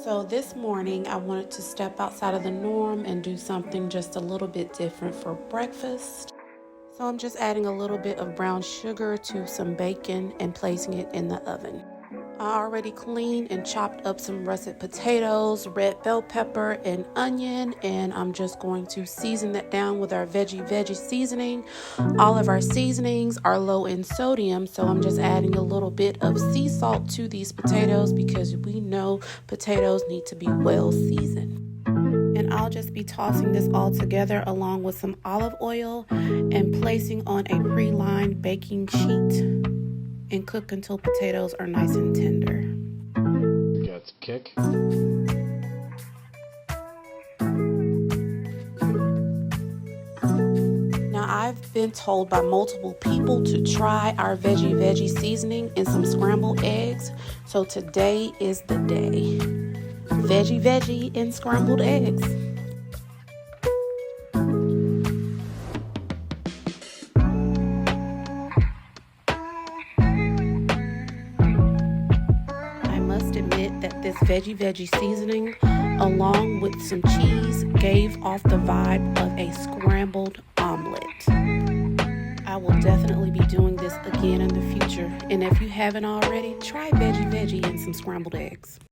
So this morning, I wanted to step outside of the norm and do something just a little bit different for breakfast. So I'm just adding a little bit of brown sugar to some bacon and placing it in the oven. I already cleaned and chopped up some russet potatoes, red bell pepper, and onion, and I'm just going to season that down with our veggie seasoning. All of our seasonings are low in sodium, so I'm just adding a little bit of sea salt to these potatoes because we know potatoes need to be well seasoned. And I'll just be tossing this all together along with some olive oil and placing on a pre-lined baking sheet and cook until potatoes are nice and tender. Got the kick. Now, I've been told by multiple people to try our veggie seasoning and some scrambled eggs. So today is the day. Veggie and scrambled eggs. I must admit that this veggie seasoning, along with some cheese, gave off the vibe of a scrambled omelet. I will definitely be doing this again in the future. And if you haven't already, try veggie and some scrambled eggs.